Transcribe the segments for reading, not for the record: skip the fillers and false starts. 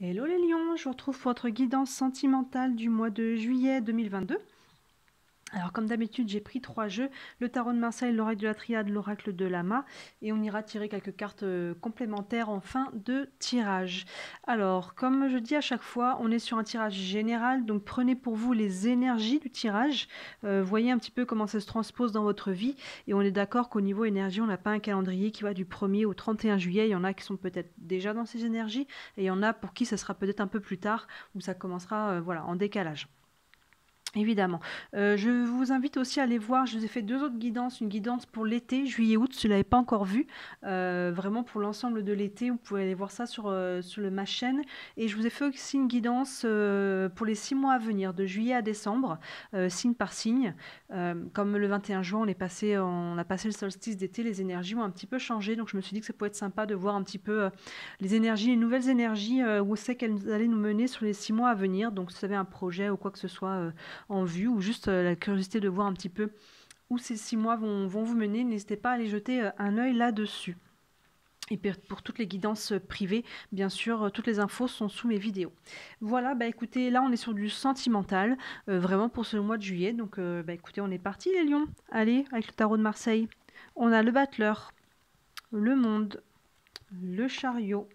Hello les lions, je vous retrouve pour votre guidance sentimentale du mois de juillet 2022. Alors comme d'habitude, j'ai pris 3 jeux, le tarot de Marseille, l'oracle de la triade, l'oracle de Lama, et on ira tirer quelques cartes complémentaires en fin de tirage. Alors, comme je dis à chaque fois, on est sur un tirage général, donc prenez pour vous les énergies du tirage, voyez un petit peu comment ça se transpose dans votre vie, et on est d'accord qu'au niveau énergie, on n'a pas un calendrier qui va du 1er au 31 juillet, il y en a qui sont peut-être déjà dans ces énergies, et il y en a pour qui ça sera peut-être un peu plus tard, où ça commencera voilà, en décalage. Évidemment. Je vous invite aussi à aller voir, je vous ai fait 2 autres guidances, une guidance pour l'été, juillet-août, si vous ne l'avez pas encore vu, vraiment pour l'ensemble de l'été, vous pouvez aller voir ça sur ma chaîne. Et je vous ai fait aussi une guidance pour les 6 mois à venir, de juillet à décembre, signe par signe. Comme le 21 juin, on a passé le solstice d'été, les énergies ont un petit peu changé, donc je me suis dit que ça pouvait être sympa de voir un petit peu les énergies, les nouvelles énergies, où c'est qu'elles allaient nous mener sur les 6 mois à venir. Donc si vous avez un projet ou quoi que ce soit en vue, ou juste la curiosité de voir un petit peu où ces 6 mois vont vous mener, n'hésitez pas à aller jeter un œil là-dessus. Et pour toutes les guidances privées, bien sûr, toutes les infos sont sous mes vidéos. Voilà, bah écoutez, là on est sur du sentimental, vraiment pour ce mois de juillet. Donc bah écoutez, on est parti les lions. Allez, avec le tarot de Marseille. On a le battleur, le monde, le chariot,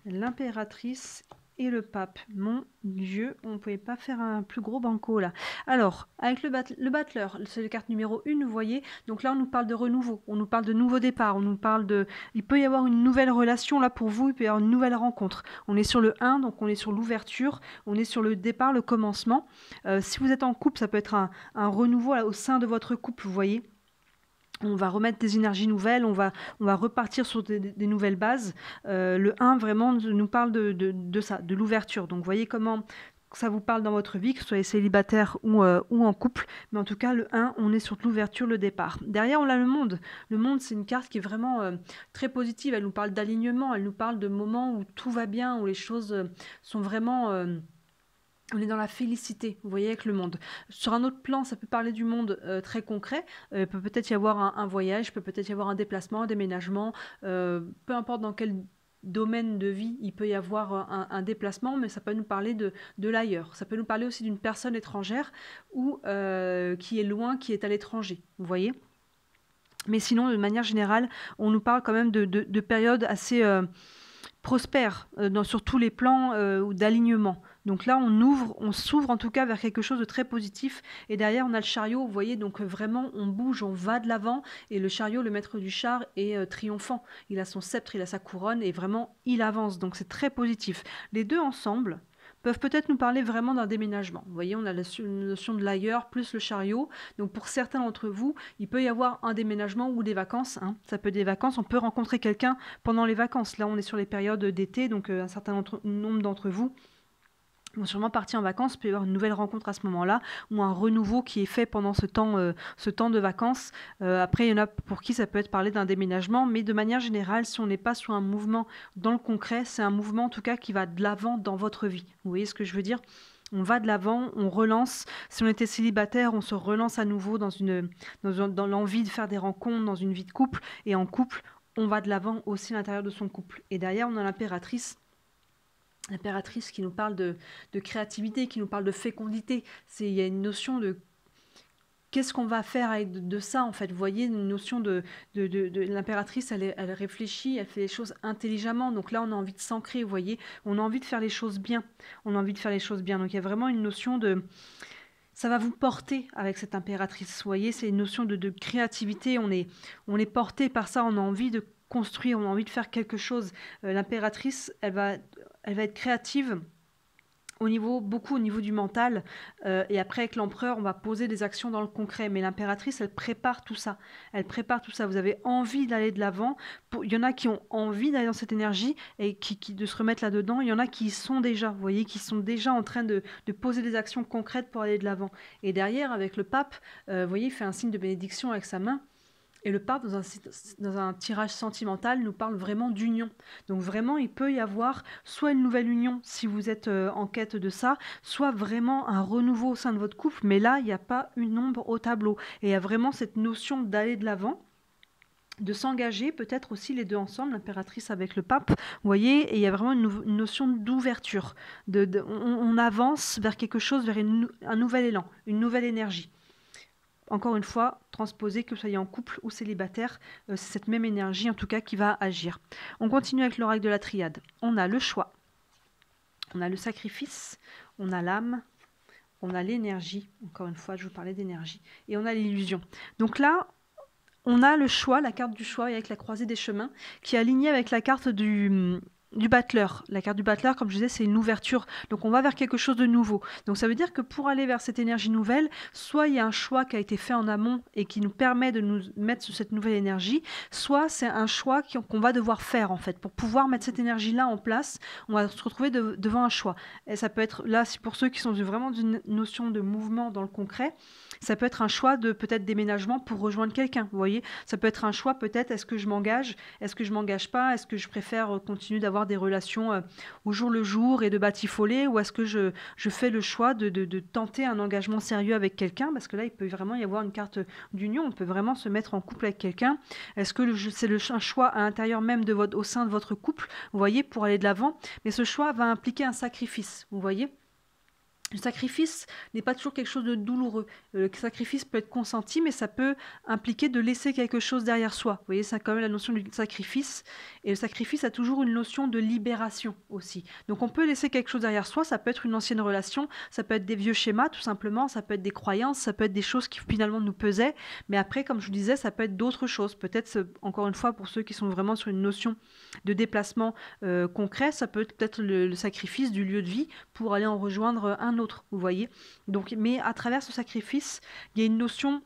l'impératrice et le pape. Mon Dieu, on ne pouvait pas faire un plus gros banco là. Alors, avec le battleur, c'est la carte numéro 1, vous voyez. Donc là, on nous parle de renouveau, on nous parle de nouveau départ, on nous parle de... Il peut y avoir une nouvelle relation là pour vous, il peut y avoir une nouvelle rencontre. On est sur le 1, donc on est sur l'ouverture, on est sur le départ, le commencement. Si vous êtes en couple, ça peut être un renouveau là, au sein de votre couple, vous voyez. On va remettre des énergies nouvelles, on va repartir sur des nouvelles bases. Le 1, vraiment, nous parle de ça, de l'ouverture. Donc, vous voyez comment ça vous parle dans votre vie, que vous soyez célibataire ou en couple. Mais en tout cas, le 1, on est sur l'ouverture, le départ. Derrière, on a le monde. Le monde, c'est une carte qui est vraiment très positive. Elle nous parle d'alignement, elle nous parle de moments où tout va bien, où les choses sont vraiment... on est dans la félicité, vous voyez, avec le monde. Sur un autre plan, ça peut parler du monde très concret. Il peut peut-être y avoir un voyage, peut peut-être y avoir un déplacement, un déménagement. Peu importe dans quel domaine de vie il peut y avoir un déplacement, mais ça peut nous parler de l'ailleurs. Ça peut nous parler aussi d'une personne étrangère ou qui est loin, qui est à l'étranger, vous voyez. Mais sinon, de manière générale, on nous parle quand même de périodes assez... prospère sur tous les plans d'alignement. Donc là, on s'ouvre en tout cas vers quelque chose de très positif. Et derrière, on a le chariot, vous voyez, donc vraiment, on bouge, on va de l'avant. Et le chariot, le maître du char, est triomphant. Il a son sceptre, il a sa couronne, et vraiment, il avance. Donc c'est très positif. Les deux ensemble peuvent peut-être nous parler vraiment d'un déménagement. Vous voyez, on a la notion de l'ailleurs plus le chariot. Donc pour certains d'entre vous, il peut y avoir un déménagement ou des vacances. Hein. Ça peut être des vacances. On peut rencontrer quelqu'un pendant les vacances. Là, on est sur les périodes d'été, donc un certain nombre d'entre vous vont sûrement partir en vacances, il peut y avoir une nouvelle rencontre à ce moment-là, ou un renouveau qui est fait pendant ce temps de vacances. Après, il y en a pour qui ça peut être parlé d'un déménagement, mais de manière générale, si on n'est pas sur un mouvement dans le concret, c'est un mouvement en tout cas qui va de l'avant dans votre vie. Vous voyez ce que je veux dire ? On va de l'avant, on relance. Si on était célibataire, on se relance à nouveau dans l'envie de faire des rencontres, dans une vie de couple. Et en couple, on va de l'avant aussi à l'intérieur de son couple. Et derrière, on a l'impératrice. L'impératrice qui nous parle de créativité, qui nous parle de fécondité. Il y a une notion de qu'est-ce qu'on va faire avec de ça, en fait. Vous voyez, une notion de l'impératrice, elle réfléchit, elle fait les choses intelligemment. Donc là, on a envie de s'ancrer, vous voyez. On a envie de faire les choses bien. On a envie de faire les choses bien. Donc il y a vraiment une notion de... Ça va vous porter avec cette impératrice. Vous voyez, c'est une notion de créativité. On est porté par ça. On a envie de construire, on a envie de faire quelque chose. L'impératrice, elle va être créative beaucoup au niveau du mental. Et après, avec l'empereur, on va poser des actions dans le concret. Mais l'impératrice, elle prépare tout ça. Elle prépare tout ça. Vous avez envie d'aller de l'avant. Il y en a qui ont envie d'aller dans cette énergie et de se remettre là-dedans. Il y en a qui y sont déjà, vous voyez, qui sont déjà en train de poser des actions concrètes pour aller de l'avant. Et derrière, avec le pape, vous voyez, il fait un signe de bénédiction avec sa main. Et le pape, dans un tirage sentimental, nous parle vraiment d'union. Donc vraiment, il peut y avoir soit une nouvelle union si vous êtes en quête de ça, soit vraiment un renouveau au sein de votre couple. Mais là, il n'y a pas une ombre au tableau. Et il y a vraiment cette notion d'aller de l'avant. de s'engager, peut-être aussi les deux ensemble, l'impératrice avec le pape, vous voyez, et il y a vraiment une notion d'ouverture, on avance vers quelque chose, vers un nouvel élan, une nouvelle énergie. Encore une fois, transposer, que vous soyez en couple ou célibataire, c'est cette même énergie en tout cas qui va agir. On continue avec l'oracle de la triade. On a le choix, on a le sacrifice, on a l'âme, on a l'énergie, encore une fois je vous parlais d'énergie, et on a l'illusion. Donc là, on a le choix, la carte du choix avec la croisée des chemins, qui est alignée avec la carte du battleur. La carte du battleur, comme je disais, c'est une ouverture. Donc on va vers quelque chose de nouveau. Donc ça veut dire que pour aller vers cette énergie nouvelle, soit il y a un choix qui a été fait en amont et qui nous permet de nous mettre sur cette nouvelle énergie, soit c'est un choix qu'on va devoir faire en fait. Pour pouvoir mettre cette énergie-là en place, on va se retrouver devant un choix. Et ça peut être, là, pour ceux qui sont vraiment d'une notion de mouvement dans le concret, ça peut être un choix de peut-être déménagement pour rejoindre quelqu'un, vous voyez. Ça peut être un choix peut-être, est-ce que je m'engage, est-ce que je m'engage pas, est-ce que je préfère continuer d'avoir des relations au jour le jour et de batifoler, ou est-ce que je fais le choix de tenter un engagement sérieux avec quelqu'un, parce que là il peut vraiment y avoir une carte d'union, on peut vraiment se mettre en couple avec quelqu'un. Est-ce que c'est un choix à l'intérieur même au sein de votre couple, vous voyez, pour aller de l'avant, mais ce choix va impliquer un sacrifice, vous voyez. Le sacrifice n'est pas toujours quelque chose de douloureux. Le sacrifice peut être consenti, mais ça peut impliquer de laisser quelque chose derrière soi. Vous voyez, c'est quand même la notion du sacrifice. Et le sacrifice a toujours une notion de libération aussi. Donc on peut laisser quelque chose derrière soi, ça peut être une ancienne relation, ça peut être des vieux schémas tout simplement, ça peut être des croyances, ça peut être des choses qui finalement nous pesaient. Mais après, comme je vous disais, ça peut être d'autres choses. Peut-être, encore une fois, pour ceux qui sont vraiment sur une notion de déplacement concret, ça peut être le sacrifice du lieu de vie pour aller en rejoindre un autre, vous voyez. Donc, mais à travers ce sacrifice, il y a une notion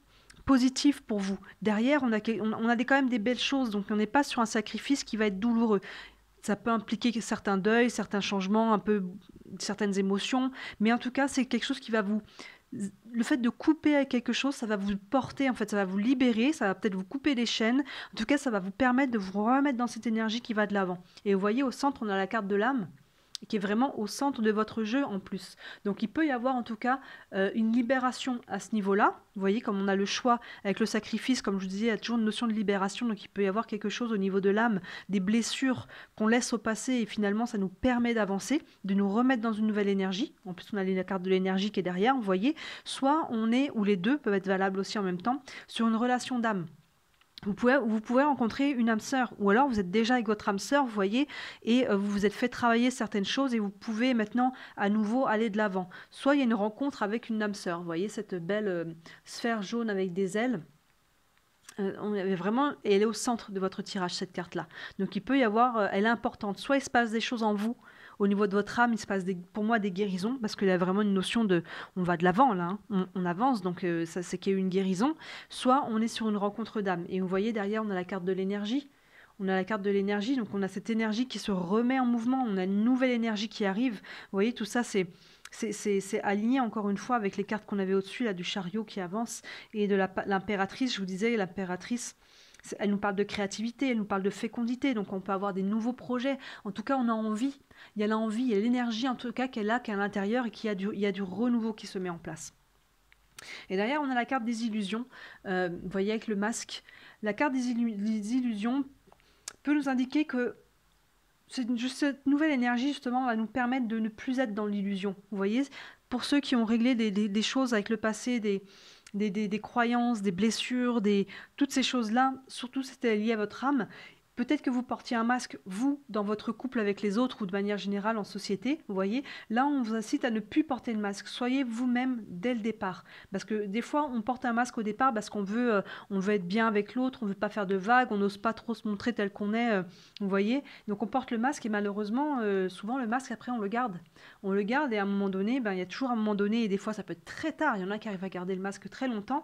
positive pour vous. Derrière, on a quand même des belles choses, donc on n'est pas sur un sacrifice qui va être douloureux. Ça peut impliquer certains deuils, certains changements, un peu certaines émotions, mais en tout cas, c'est quelque chose qui va vous... Le fait de couper avec quelque chose, ça va vous porter, en fait, ça va vous libérer, ça va peut-être vous couper les chaînes. En tout cas, ça va vous permettre de vous remettre dans cette énergie qui va de l'avant. Et vous voyez, au centre, on a la carte de l'âme, qui est vraiment au centre de votre jeu en plus. Donc il peut y avoir en tout cas une libération à ce niveau-là. Vous voyez, comme on a le choix avec le sacrifice, comme je vous disais, il y a toujours une notion de libération, donc il peut y avoir quelque chose au niveau de l'âme, des blessures qu'on laisse au passé, et finalement ça nous permet d'avancer, de nous remettre dans une nouvelle énergie. En plus on a la carte de l'énergie qui est derrière, vous voyez. Soit on est, ou les deux peuvent être valables aussi en même temps, sur une relation d'âme. Vous pouvez rencontrer une âme sœur, ou alors vous êtes déjà avec votre âme sœur, vous voyez, et vous vous êtes fait travailler certaines choses et vous pouvez maintenant à nouveau aller de l'avant. Soit il y a une rencontre avec une âme sœur, vous voyez cette belle sphère jaune avec des ailes. On avait vraiment, et elle est au centre de votre tirage, cette carte-là. Donc il peut y avoir, elle est importante. Soit il se passe des choses en vous, au niveau de votre âme, il se passe pour moi des guérisons, parce qu'il y a vraiment une notion de, on va de l'avant là, hein, on avance, donc ça c'est qu'il y a eu une guérison. Soit on est sur une rencontre d'âme. Et vous voyez derrière, on a la carte de l'énergie. On a la carte de l'énergie, donc on a cette énergie qui se remet en mouvement, on a une nouvelle énergie qui arrive. Vous voyez, tout ça, c'est aligné encore une fois avec les cartes qu'on avait au-dessus, là, du chariot qui avance, et de l'impératrice. Je vous disais, l'impératrice, elle nous parle de créativité, elle nous parle de fécondité, donc on peut avoir des nouveaux projets. En tout cas, on a envie, il y a l'envie, il y a l'énergie en tout cas qu'elle a, qui est à l'intérieur, et il y a du renouveau qui se met en place. Et derrière, on a la carte des illusions. Vous voyez avec le masque, la carte des illusions peut nous indiquer que cette nouvelle énergie, justement, va nous permettre de ne plus être dans l'illusion. Vous voyez, pour ceux qui ont réglé des choses avec le passé, des croyances, des blessures, toutes ces choses-là, surtout c'était lié à votre âme. Peut-être que vous portiez un masque, vous, dans votre couple avec les autres ou de manière générale en société, vous voyez. Là, on vous incite à ne plus porter le masque. Soyez vous-même dès le départ. Parce que des fois, on porte un masque au départ parce qu'on veut être bien avec l'autre, on ne veut pas faire de vagues, on n'ose pas trop se montrer tel qu'on est, vous voyez. Donc on porte le masque et malheureusement, souvent le masque, après, on le garde. On le garde et à un moment donné, il y a toujours un moment donné, et des fois ça peut être très tard, il y en a qui arrivent à garder le masque très longtemps,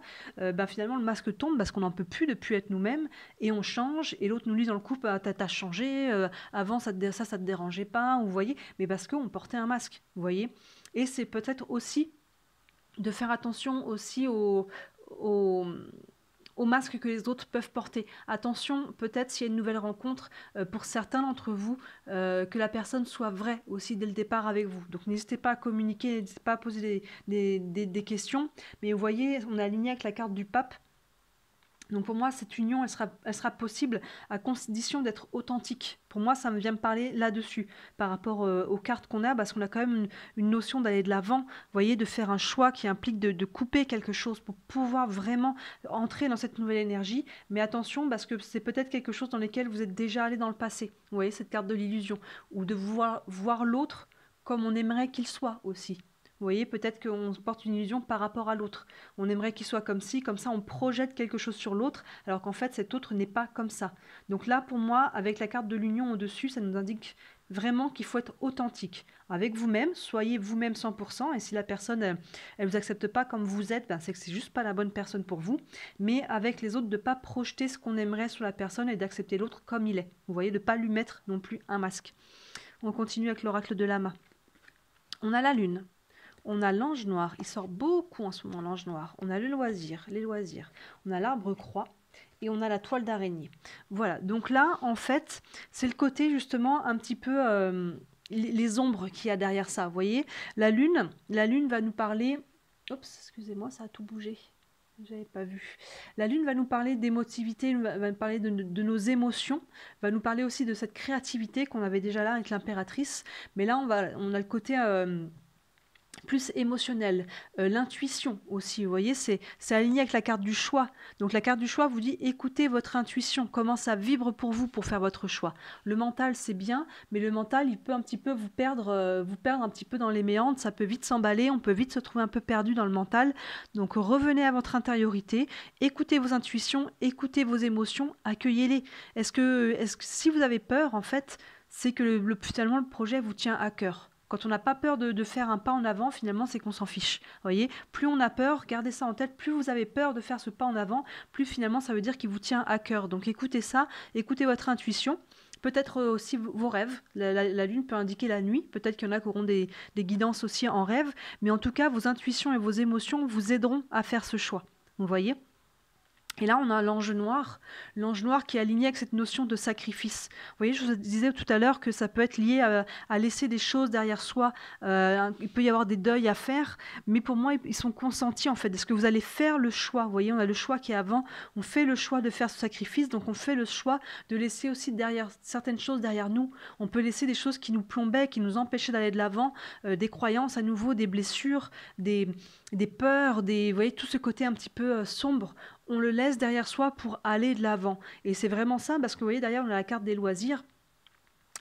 finalement le masque tombe parce qu'on n'en peut plus de plus être nous-mêmes et on change et l'autre nous dit dans le couple, t'as changé, avant ça te dérangeait pas, vous voyez, mais parce qu'on portait un masque, vous voyez. Et c'est peut-être aussi de faire attention aussi au masque que les autres peuvent porter. Attention, peut-être s'il y a une nouvelle rencontre, pour certains d'entre vous, que la personne soit vraie aussi dès le départ avec vous. Donc n'hésitez pas à communiquer, n'hésitez pas à poser des questions. Mais vous voyez, on est aligné avec la carte du pape. Donc pour moi, cette union, elle sera possible à condition d'être authentique. Pour moi, ça me vient me parler là-dessus, par rapport aux cartes qu'on a, parce qu'on a quand même une notion d'aller de l'avant, vous voyez, de faire un choix qui implique de couper quelque chose pour pouvoir vraiment entrer dans cette nouvelle énergie. Mais attention, parce que c'est peut-être quelque chose dans lequel vous êtes déjà allé dans le passé. Vous voyez, cette carte de l'illusion, ou de voir l'autre comme on aimerait qu'il soit aussi. Vous voyez, peut-être qu'on se porte une illusion par rapport à l'autre. On aimerait qu'il soit comme ci, comme ça, on projette quelque chose sur l'autre, alors qu'en fait, cet autre n'est pas comme ça. Donc là, pour moi, avec la carte de l'union au-dessus, ça nous indique vraiment qu'il faut être authentique avec vous-même, soyez vous-même 100%, et si la personne, elle vous accepte pas comme vous êtes, ben c'est que c'est juste pas la bonne personne pour vous, mais avec les autres, de pas projeter ce qu'on aimerait sur la personne et d'accepter l'autre comme il est. Vous voyez, de pas lui mettre non plus un masque. On continue avec l'oracle de Lama. On a la lune. On a l'ange noir, il sort beaucoup en ce moment l'ange noir. On a les loisirs. On a l'arbre croix et on a la toile d'araignée. Voilà, donc là, en fait, c'est le côté justement un petit peu les ombres qu'il y a derrière ça. Vous voyez, la lune va nous parler... Oups, excusez-moi, ça a tout bougé. J'avais pas vu. La lune va nous parler d'émotivité, va nous parler de nos émotions, va nous parler aussi de cette créativité qu'on avait déjà là avec l'impératrice. Mais là, on a le côté... plus émotionnel, l'intuition aussi, vous voyez, c'est aligné avec la carte du choix. Donc la carte du choix vous dit écoutez votre intuition, comment ça vibre pour vous pour faire votre choix. Le mental c'est bien, mais le mental il peut un petit peu vous perdre un petit peu dans les méandres, ça peut vite s'emballer, on peut vite se trouver un peu perdu dans le mental. Donc revenez à votre intériorité, écoutez vos intuitions, écoutez vos émotions, accueillez-les. Est-ce que si vous avez peur en fait, c'est que finalement le projet vous tient à cœur. Quand on n'a pas peur de faire un pas en avant, finalement, c'est qu'on s'en fiche. Vous voyez, plus on a peur, gardez ça en tête, plus vous avez peur de faire ce pas en avant, plus finalement, ça veut dire qu'il vous tient à cœur. Donc écoutez ça, écoutez votre intuition. Peut-être aussi vos rêves. La lune peut indiquer la nuit. Peut-être qu'il y en a qui auront des guidances aussi en rêve. Mais en tout cas, vos intuitions et vos émotions vous aideront à faire ce choix. Vous voyez ? Et là, on a l'ange noir qui est aligné avec cette notion de sacrifice. Vous voyez, je vous disais tout à l'heure que ça peut être lié à laisser des choses derrière soi. Il peut y avoir des deuils à faire, mais pour moi, ils sont consentis en fait. Est-ce que vous allez faire le choix? Vous voyez, on a le choix qui est avant. On fait le choix de faire ce sacrifice, donc on fait le choix de laisser aussi derrière certaines choses derrière nous. On peut laisser des choses qui nous plombaient, qui nous empêchaient d'aller de l'avant, des croyances à nouveau, des blessures, des peurs, vous voyez, tout ce côté un petit peu sombre. On le laisse derrière soi pour aller de l'avant. Et c'est vraiment ça, parce que vous voyez, derrière, on a la carte des loisirs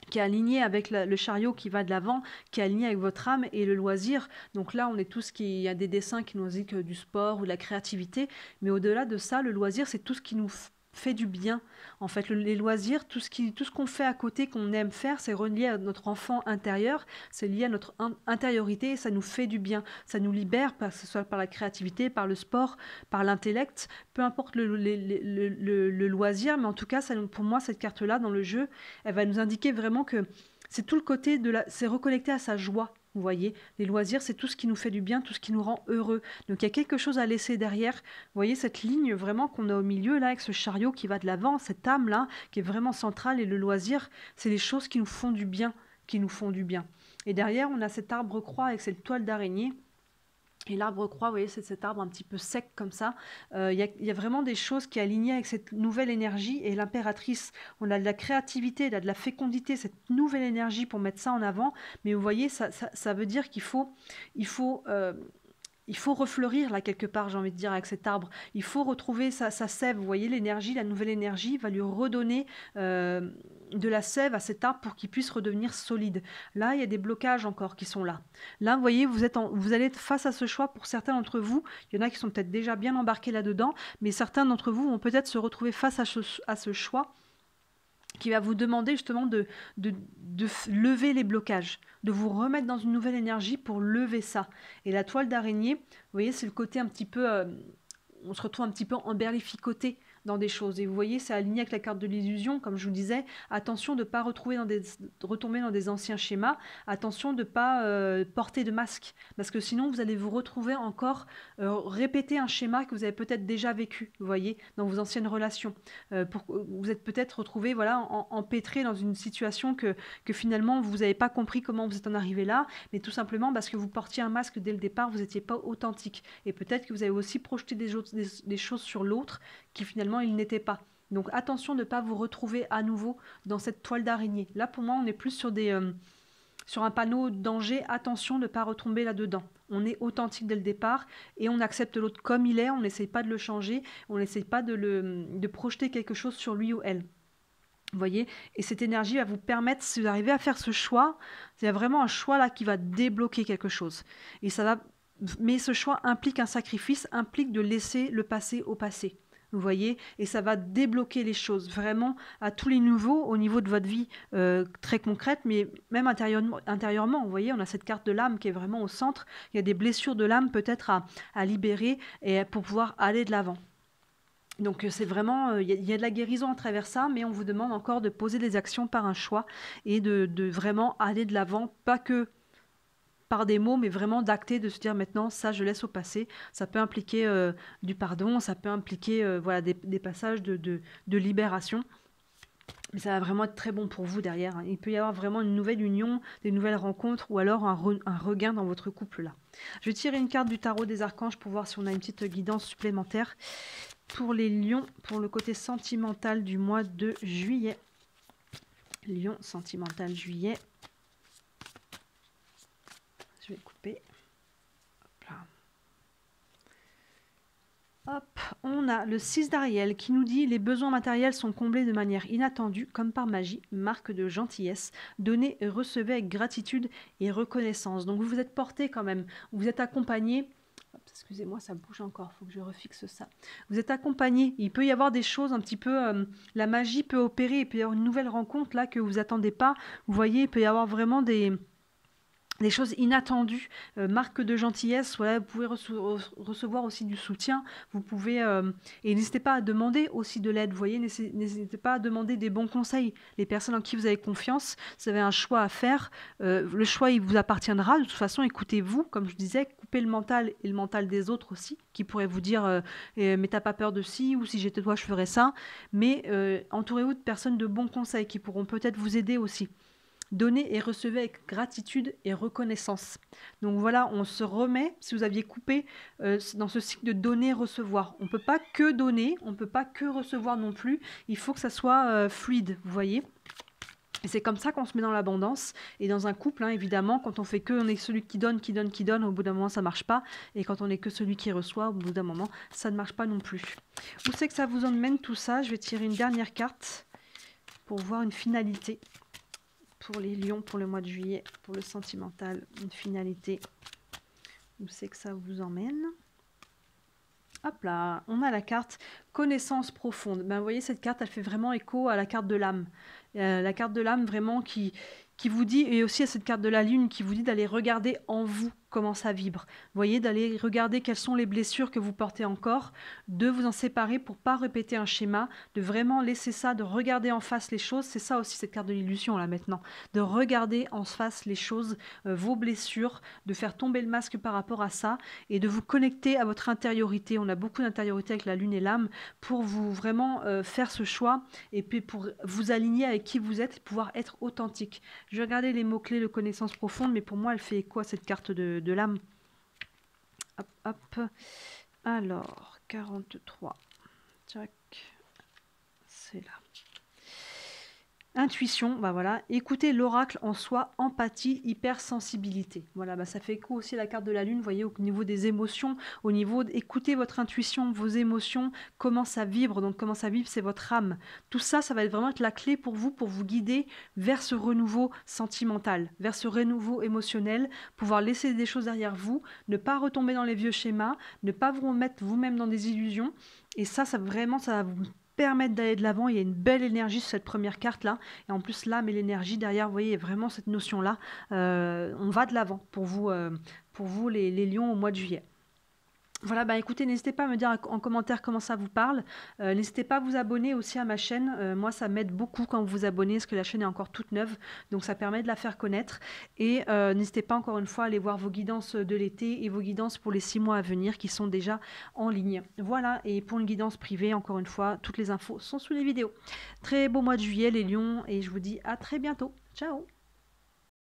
qui est alignée avec le chariot qui va de l'avant, qui est aligné avec votre âme et le loisir. Donc là, on est tous il y a des dessins qui nous indiquent du sport ou de la créativité. Mais au-delà de ça, le loisir, c'est tout ce qui nous fait du bien. En fait, les loisirs, tout ce qu'on fait à côté, qu'on aime faire, c'est relié à notre enfant intérieur, c'est lié à notre intériorité et ça nous fait du bien. Ça nous libère, que ce soit par la créativité, par le sport, par l'intellect, peu importe le loisir, mais en tout cas, pour moi, cette carte-là, dans le jeu, elle va nous indiquer vraiment que c'est tout le côté c'est reconnecter à sa joie. Vous voyez, les loisirs, c'est tout ce qui nous fait du bien, tout ce qui nous rend heureux. Donc il y a quelque chose à laisser derrière. Vous voyez cette ligne vraiment qu'on a au milieu, là, avec ce chariot qui va de l'avant, cette âme-là, qui est vraiment centrale. Et le loisir, c'est les choses qui nous font du bien, Et derrière, on a cet arbre croix avec cette toile d'araignée. Et l'arbre croix, vous voyez, c'est cet arbre un petit peu sec comme ça. Il y a vraiment des choses qui sont alignées avec cette nouvelle énergie. Et l'impératrice, on a de la créativité, de la fécondité, cette nouvelle énergie pour mettre ça en avant. Mais vous voyez, ça veut dire qu'il faut refleurir là quelque part, j'ai envie de dire, avec cet arbre. Il faut retrouver sa sève. Vous voyez, l'énergie, la nouvelle énergie va lui redonner de la sève à cet arbre pour qu'il puisse redevenir solide. Là, il y a des blocages encore qui sont là. Là, vous voyez, vous allez être face à ce choix pour certains d'entre vous. Il y en a qui sont peut-être déjà bien embarqués là-dedans, mais certains d'entre vous vont peut-être se retrouver face à ce choix qui va vous demander justement de lever les blocages, de vous remettre dans une nouvelle énergie pour lever ça. Et la toile d'araignée, vous voyez, c'est le côté un petit peu... on se retrouve un petit peu emberlificoté dans des choses. Et vous voyez, c'est aligné avec la carte de l'illusion, comme je vous disais. Attention de ne pas retomber dans des anciens schémas. Attention de ne pas porter de masque. Parce que sinon, vous allez vous retrouver encore répéter un schéma que vous avez peut-être déjà vécu, vous voyez, dans vos anciennes relations. Vous êtes peut-être retrouvé empêtré dans une situation que finalement, vous n'avez pas compris comment vous êtes en arrivé là, mais tout simplement parce que vous portiez un masque dès le départ, vous n'étiez pas authentique. Et peut-être que vous avez aussi projeté des choses sur l'autre qui finalement il n'était pas. Donc attention de ne pas vous retrouver à nouveau dans cette toile d'araignée. Là pour moi on est plus sur sur un panneau danger, attention de ne pas retomber là-dedans. On est authentique dès le départ et on accepte l'autre comme il est, on n'essaye pas de le changer, on n'essaye pas de projeter quelque chose sur lui ou elle. Vous voyez, et cette énergie va vous permettre, si vous arrivez à faire ce choix, c'est vraiment un choix là qui va débloquer quelque chose. Et ça va, mais ce choix implique un sacrifice, implique de laisser le passé au passé. Vous voyez, et ça va débloquer les choses vraiment à tous les niveaux, au niveau de votre vie très concrète, mais même intérieurement. Vous voyez, on a cette carte de l'âme qui est vraiment au centre. Il y a des blessures de l'âme peut-être à libérer et pour pouvoir aller de l'avant. Donc c'est vraiment, il y a de la guérison à travers ça, mais on vous demande encore de poser des actions par un choix et de vraiment aller de l'avant, pas que par des mots, mais vraiment d'acter, de se dire maintenant ça je laisse au passé. Ça peut impliquer du pardon, ça peut impliquer voilà, des passages de libération. Mais ça va vraiment être très bon pour vous derrière. Il peut y avoir vraiment une nouvelle union, des nouvelles rencontres ou alors un regain dans votre couple là. Je vais tirer une carte du tarot des archanges pour voir si on a une petite guidance supplémentaire. Pour les lions, pour le côté sentimental du mois de juillet. Lion sentimental juillet. Je vais couper. Hop là. Hop, on a le 6 d'Ariel qui nous dit « Les besoins matériels sont comblés de manière inattendue, comme par magie, marque de gentillesse. Donnez et recevez avec gratitude et reconnaissance. » Donc vous vous êtes porté quand même, vous êtes accompagné. Excusez-moi, ça bouge encore, il faut que je refixe ça. Vous êtes accompagné, il peut y avoir des choses un petit peu, la magie peut opérer, il peut y avoir une nouvelle rencontre là que vous attendez pas. Vous voyez, il peut y avoir vraiment des choses inattendues, marque de gentillesse, voilà, vous pouvez recevoir aussi du soutien, vous pouvez, et n'hésitez pas à demander aussi de l'aide, vous voyez, n'hésitez pas à demander des bons conseils, les personnes en qui vous avez confiance, vous avez un choix à faire, le choix il vous appartiendra, de toute façon écoutez-vous, comme je disais, coupez le mental et le mental des autres aussi, qui pourraient vous dire mais t'as pas peur de ci, ou si j'étais toi je ferais ça, mais entourez-vous de personnes de bons conseils qui pourront peut-être vous aider aussi. Donnez et recevez avec gratitude et reconnaissance. Donc voilà, on se remet, si vous aviez coupé dans ce cycle de donner et recevoir. On ne peut pas que donner, on ne peut pas que recevoir non plus. Il faut que ça soit fluide, vous voyez. Et c'est comme ça qu'on se met dans l'abondance. Et dans un couple, hein, évidemment, quand on fait que on est celui qui donne, au bout d'un moment, ça ne marche pas. Et quand on est que celui qui reçoit, au bout d'un moment, ça ne marche pas non plus. Où c'est que ça vous emmène tout ça? Je vais tirer une dernière carte pour voir une finalité. Pour les lions, pour le mois de juillet, pour le sentimental, une finalité. Où c'est que ça vous emmène? Hop là, on a la carte connaissance profonde. Ben, vous voyez, cette carte, elle fait vraiment écho à la carte de l'âme. La carte de l'âme vraiment qui vous dit, et aussi à cette carte de la lune qui vous dit d'aller regarder en vous comment ça vibre. Vous voyez, d'aller regarder quelles sont les blessures que vous portez encore, de vous en séparer pour pas répéter un schéma, de vraiment laisser ça, de regarder en face les choses. C'est ça aussi cette carte de l'illusion là maintenant, de regarder en face les choses, vos blessures, de faire tomber le masque par rapport à ça et de vous connecter à votre intériorité. On a beaucoup d'intériorité avec la lune et l'âme pour vous vraiment faire ce choix et puis pour vous aligner avec qui vous êtes et pouvoir être authentique. Je vais regarder les mots-clés de connaissance profonde, mais pour moi, elle fait quoi cette carte de l'âme? Hop, hop. Alors, 43. Tac. C'est là. Intuition, bah voilà, écoutez l'oracle en soi, empathie, hypersensibilité. Voilà, bah ça fait écho aussi à la carte de la lune, vous voyez, au niveau des émotions, au niveau d'écouter votre intuition, vos émotions, comment ça vibre, donc comment ça vibre, c'est votre âme. Tout ça, ça va être vraiment être la clé pour vous guider vers ce renouveau sentimental, vers ce renouveau émotionnel, pouvoir laisser des choses derrière vous, ne pas retomber dans les vieux schémas, ne pas vous remettre vous-même dans des illusions. Et ça vraiment, ça va vous permettre d'aller de l'avant. Il y a une belle énergie sur cette première carte là et en plus l'âme et l'énergie derrière, vous voyez, il y a vraiment cette notion là, on va de l'avant pour vous les lions au mois de juillet. Voilà, bah écoutez, n'hésitez pas à me dire en commentaire comment ça vous parle. N'hésitez pas à vous abonner aussi à ma chaîne. Moi, ça m'aide beaucoup quand vous vous abonnez, parce que la chaîne est encore toute neuve. Donc, ça permet de la faire connaître. Et n'hésitez pas encore une fois à aller voir vos guidances de l'été et vos guidances pour les 6 mois à venir qui sont déjà en ligne. Voilà, et pour une guidance privée, encore une fois, toutes les infos sont sous les vidéos. Très beau mois de juillet, les lions, et je vous dis à très bientôt. Ciao!